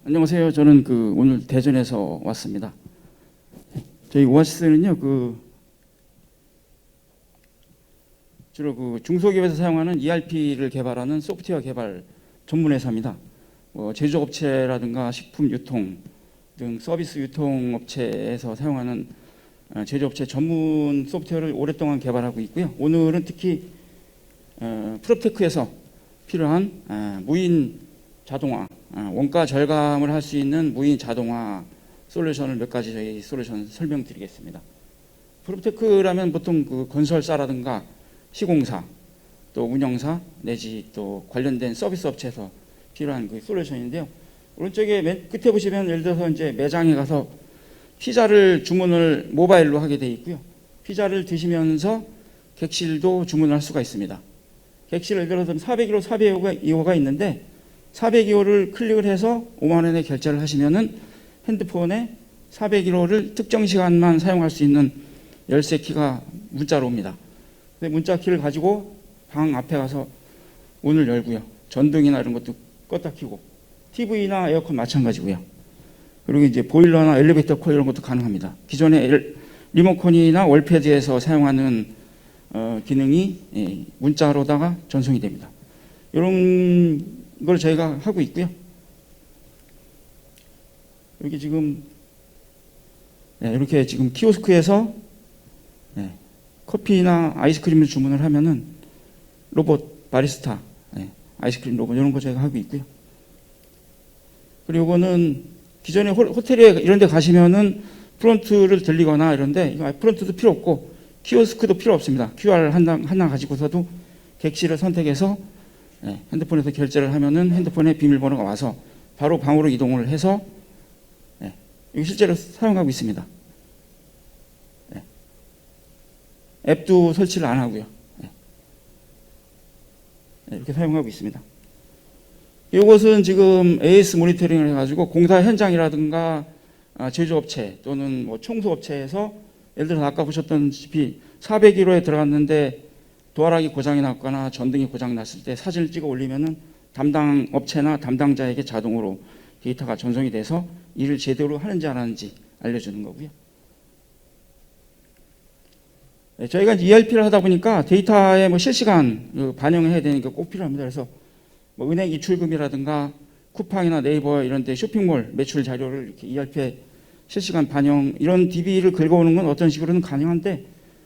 안녕하세요. 저는 오늘 대전에서 왔습니다. 저희 오아시스는요, 주로 중소기업에서 사용하는 ERP를 개발하는 소프트웨어 개발 전문 회사입니다. 제조업체라든가 식품 유통 등 서비스 유통 업체에서 사용하는 제조업체 전문 소프트웨어를 오랫동안 개발하고 있고요. 오늘은 특히 프롭테크에서 필요한 무인 자동화, 원가 절감을 할 수 있는 무인 자동화 솔루션을 몇 가지 저희 솔루션 설명드리겠습니다. 프롭테크라면 보통 건설사라든가 시공사, 또 운영사 내지 또 관련된 서비스 업체에서 필요한 솔루션인데요. 오른쪽에 맨 끝에 보시면 예를 들어서 이제 매장에 가서 피자를 주문을 모바일로 하게 되어 있고요. 피자를 드시면서 객실도 주문을 할 수가 있습니다. 객실 예를 들어서 401호, 402호가 있는데 402호를 클릭을 해서 5만 원에 결제를 하시면은 핸드폰에 401호를 특정 시간만 사용할 수 있는 열쇠 키가 문자로 옵니다. 문자 키를 가지고 방 앞에 가서 문을 열고요. 전등이나 이런 것도 껐다 켜고 TV나 에어컨 마찬가지고요. 그리고 이제 보일러나 엘리베이터 콜 이런 것도 가능합니다. 기존의 리모컨이나 월패드에서 사용하는 기능이 문자로다가 전송이 됩니다. 이런 걸 저희가 하고 있고요. 여기 지금 이렇게 지금 키오스크에서 커피나 아이스크림을 주문을 하면은 로봇 바리스타, 아이스크림 로봇 이런 거 저희가 하고 있고요. 그리고 이거는 기존에 호텔에 이런 데 가시면은 프론트를 들리거나 이런데 이거 프론트도 필요 없고 키오스크도 필요 없습니다. QR 하나 가지고서도 객실을 선택해서 핸드폰에서 결제를 하면은 핸드폰에 비밀번호가 와서 바로 방으로 이동을 해서 이거 실제로 사용하고 있습니다. 앱도 설치를 안 하고요. 이렇게 사용하고 있습니다. 이것은 지금 AS 모니터링을 해가지고 공사 현장이라든가 제조업체 또는 청소업체에서 예를 들어서 아까 보셨던시피 401호에 들어갔는데 도어락이 고장이 났거나 전등이 고장 났을 때 사진을 찍어 올리면은 담당 업체나 담당자에게 자동으로 데이터가 전송이 돼서 일을 제대로 하는지 안 하는지 알려주는 거고요. 저희가 ERP를 하다 보니까 데이터에 실시간 반영을 해야 되는 게 꼭 필요합니다. 그래서 은행 이출금이라든가 쿠팡이나 네이버 이런 데 쇼핑몰 매출 자료를 이렇게 ERP에 실시간 반영, 이런 DB를 긁어오는 건 어떤 식으로는 가능한데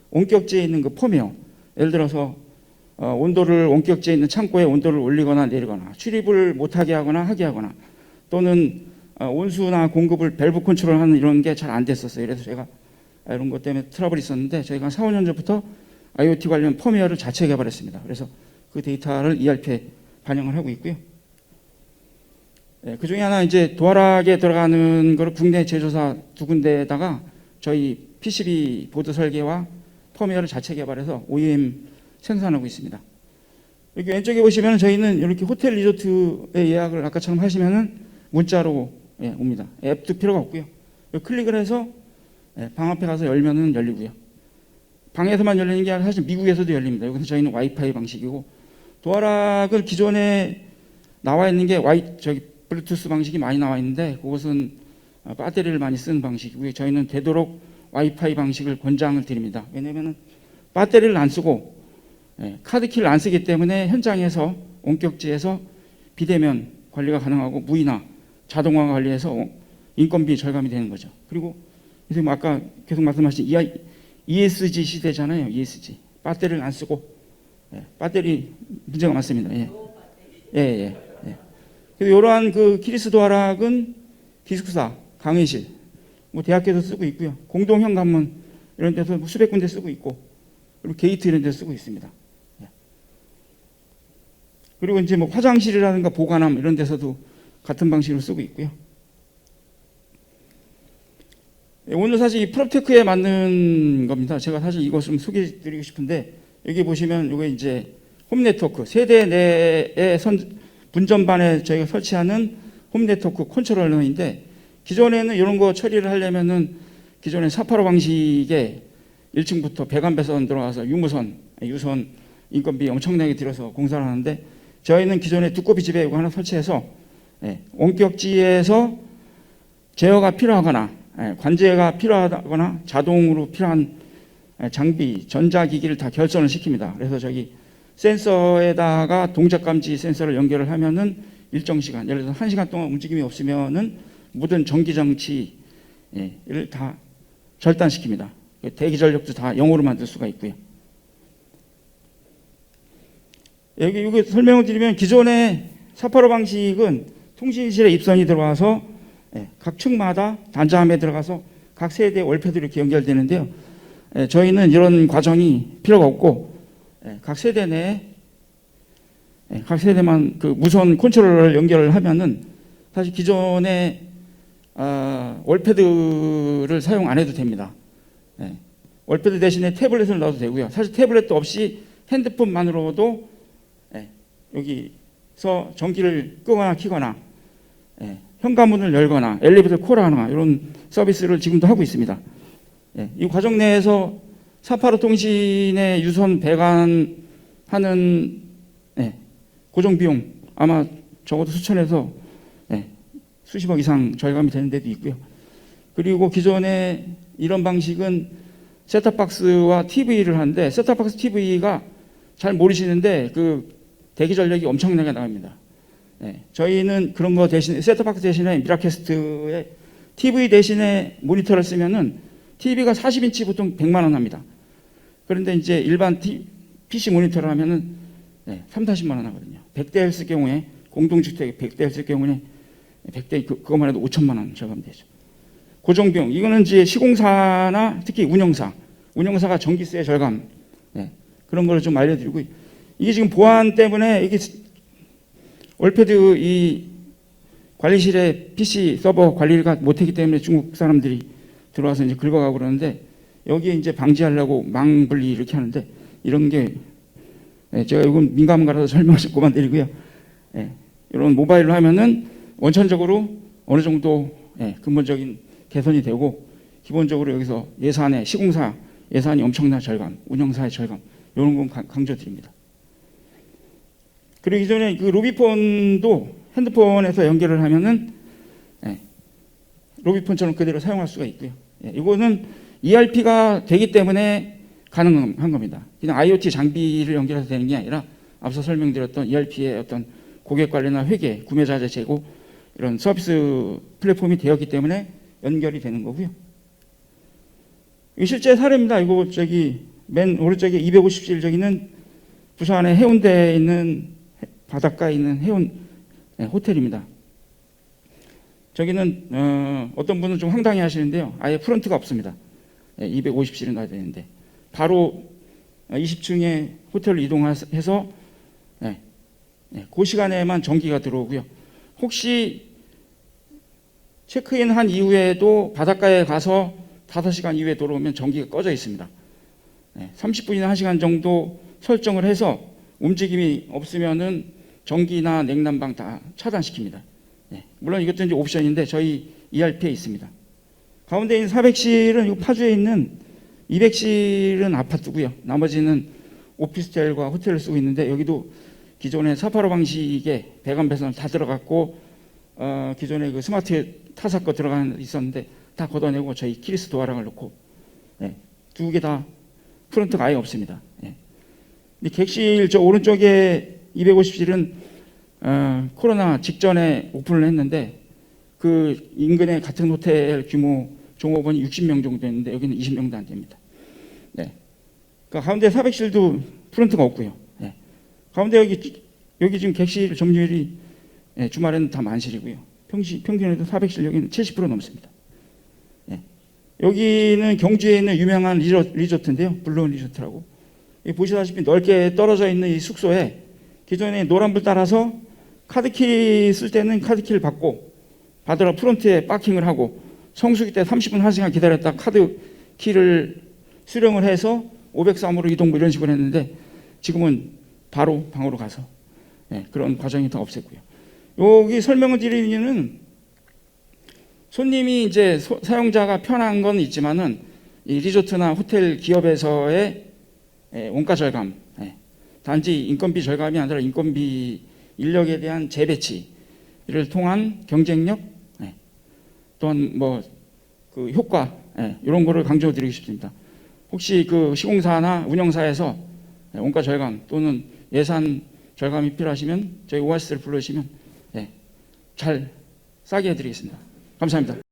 원격지에 있는 펌웨어, 예를 들어서 온도를 원격지에 있는 창고에 온도를 올리거나 내리거나 출입을 못하게 하거나 하게 하거나 또는 온수나 공급을 밸브 컨트롤하는 이런 게 잘 안 됐었어요. 그래서 제가 이런 것 때문에 트러블이 있었는데 저희가 4, 5년 전부터 IoT 관련 펌웨어를 자체 개발했습니다. 그래서 그 데이터를 ERP에 반영을 하고 있고요. 그 중에 하나 이제 도어락에 들어가는 거를 국내 제조사 2군데에다가 저희 PCB 보드 설계와 펌웨어를 자체 개발해서 OEM 생산하고 있습니다. 여기 왼쪽에 보시면 저희는 이렇게 호텔 리조트에 예약을 아까처럼 하시면은 문자로 옵니다. 앱도 필요가 없고요. 클릭을 해서 방 앞에 가서 열면은 열리고요. 방에서만 열리는 게 아니라 사실 미국에서도 열립니다. 여기서 저희는 와이파이 방식이고, 도어락은 기존에 나와 있는 게 블루투스 방식이 많이 나와 있는데 그것은 배터리를 많이 쓰는 방식이고요. 저희는 되도록 와이파이 방식을 권장을 드립니다. 왜냐하면 배터리를 안 쓰고 카드키를 안 쓰기 때문에 현장에서 원격지에서 비대면 관리가 가능하고 무이나 자동화 관리해서 인건비 절감이 되는 거죠. 그리고 선생님 아까 계속 말씀하신 ESG 시대잖아요. ESG. 배터리를 안 쓰고 배터리 문제가 많습니다. 그리고 이러한 키리스 도어락은 기숙사, 강의실, 대학교에서 쓰고 있고요. 공동 현관문 이런 데서 수백 군데 쓰고 있고, 그리고 게이트 이런 데 쓰고 있습니다. 그리고 이제 화장실이라든가 보관함 이런 데서도 같은 방식으로 쓰고 있고요. 오늘 사실 이 프롭테크에 맞는 겁니다. 제가 사실 이거 좀 소개해드리고 싶은데, 여기 보시면 이게 이제 홈 네트워크, 세대 내의 분전반에 저희가 설치하는 홈 네트워크 컨트롤러인데, 기존에는 이런 거 처리를 하려면은 기존에 485 방식의 1층부터 배관배선 들어가서 유선 인건비 엄청나게 들여서 공사를 하는데, 저희는 기존에 두꺼비 집에 이거 하나 설치해서 원격지에서 제어가 필요하거나 관제가 필요하거나 자동으로 필요한 장비, 전자기기를 다 결선을 시킵니다. 그래서 저기 센서에다가 동작 감지 센서를 연결을 하면은 일정 시간, 예를 들어서 1시간 동안 움직임이 없으면은 모든 전기 장치를 다 절단시킵니다. 대기 전력도 다 0으로 만들 수가 있고요. 여기 설명을 드리면 기존의 485 방식은 통신실에 입선이 들어와서 각 층마다 단자함에 들어가서 각 세대의 월패들이 이렇게 연결되는데요. 저희는 이런 과정이 필요가 없고 각 세대 내에 각 세대만 그 무선 컨트롤러를 연결을 하면은 사실 기존의 월패드를 사용 안 해도 됩니다. 월패드 대신에 태블릿을 넣어도 되고요. 사실 태블릿도 없이 핸드폰만으로도 여기서 전기를 끄거나 켜거나 현관문을 열거나 엘리베이터 콜하거나 이런 서비스를 지금도 하고 있습니다. 이 과정 내에서 485 통신의 유선 배관하는 고정 비용 아마 적어도 수천에서 수십억 이상 절감이 되는 데도 있고요. 그리고 기존에 이런 방식은 셋탑박스와 TV를 하는데 셋탑박스 TV가 잘 모르시는데 그 대기 전력이 엄청나게 나갑니다. 저희는 그런 거 대신에 셋탑박스 대신에 미라캐스트에 TV 대신에 모니터를 쓰면은 TV가 40인치 보통 100만 원 합니다. 그런데 이제 일반 PC 모니터를 하면은 30~40만 원 하거든요. 100대를 쓸 경우에 공동주택 100대를 쓸 경우에 100대 그것만 해도 5천만 원 절감되죠. 고정비용 이거는 이제 시공사나 특히 운영사가 전기세 절감 그런 걸 좀 알려드리고 이게 지금 보안 때문에 이게 월패드 이 관리실에 PC 서버 관리가 못했기 때문에 중국 사람들이 들어와서 이제 긁어가고 그러는데 여기에 이제 방지하려고 망분리 이렇게 하는데 이런 게 제가 이건 민감가라서 설명을 좀 그만 드리고요. 이런 모바일로 하면은 원천적으로 어느 정도 근본적인 개선이 되고 기본적으로 여기서 예산의 시공사 예산이 엄청난 절감, 운영사의 절감 이런 건 강조드립니다. 그리고 이전에 그 로비폰도 핸드폰에서 연결을 하면은 로비폰처럼 그대로 사용할 수가 있고요. 이거는 ERP가 되기 때문에 가능한 겁니다. 그냥 IoT 장비를 연결해서 되는 게 아니라 앞서 설명드렸던 ERP의 어떤 고객 관리나 회계, 구매자재 재고 이런 서비스 플랫폼이 되었기 때문에 연결이 되는 거고요. 이 실제 사례입니다. 이거 저기 맨 오른쪽에 250실 저기는 부산의 해운대에 있는 바닷가에 있는 호텔입니다. 저기는 어떤 분은 좀 황당해 하시는데요. 아예 프런트가 없습니다. 250실은 놔야 되는데 바로 20층에 호텔을 이동해서 그 시간에만 전기가 들어오고요. 혹시 체크인 한 이후에도 바닷가에 가서 5시간 이후에 들어오면 전기가 꺼져 있습니다. 30분이나 1시간 정도 설정을 해서 움직임이 없으면은 전기나 냉난방 다 차단시킵니다. 물론 이것도 이제 옵션인데 저희 ERP에 있습니다. 가운데 있는 400실은 파주에 있는 200실은 아파트고요. 나머지는 오피스텔과 호텔을 쓰고 있는데 여기도 기존의 485 방식의 배관 배선을 다 들어갔고 기존에 그 스마트 타사 거 들어가 있었는데 다 걷어내고 저희 키리스 도어락을 넣고 두 개 다 프런트가 아예 없습니다. 근데 객실 저 오른쪽에 250실은 코로나 직전에 오픈을 했는데 그 인근에 같은 호텔 규모 종업원이 60명 정도 됐는데 여기는 20명도 안 됩니다. 그러니까 가운데 400실도 프런트가 없고요. 가운데 여기 지금 객실 점유율이 주말에는 다 만실이고요. 평균에도 400실 여기는 70% 넘습니다. 여기는 경주에 있는 유명한 리조트인데요. 블루 리조트라고. 보시다시피 넓게 떨어져 있는 이 숙소에 기존에 노란불 따라서 카드키 쓸 때는 카드키를 받으러 프론트에 파킹을 하고 성수기 때 30분 1시간 기다렸다 카드키를 수령을 해서 503으로 이동 이런 식으로 했는데 지금은 바로 방으로 가서 그런 과정이 다 없앴고요. 여기 설명을 드리는 이유는 손님이 이제 사용자가 편한 건 있지만은 이 리조트나 호텔 기업에서의 원가 절감, 단지 인건비 절감이 아니라 인건비 인력에 대한 재배치, 이를 통한 경쟁력, 또한 그 효과, 이런 거를 강조드리고 싶습니다. 혹시 그 시공사나 운영사에서 원가 절감 또는 예산 절감이 필요하시면 저희 오아시스를 불러주시면 잘 싸게 해드리겠습니다. 감사합니다.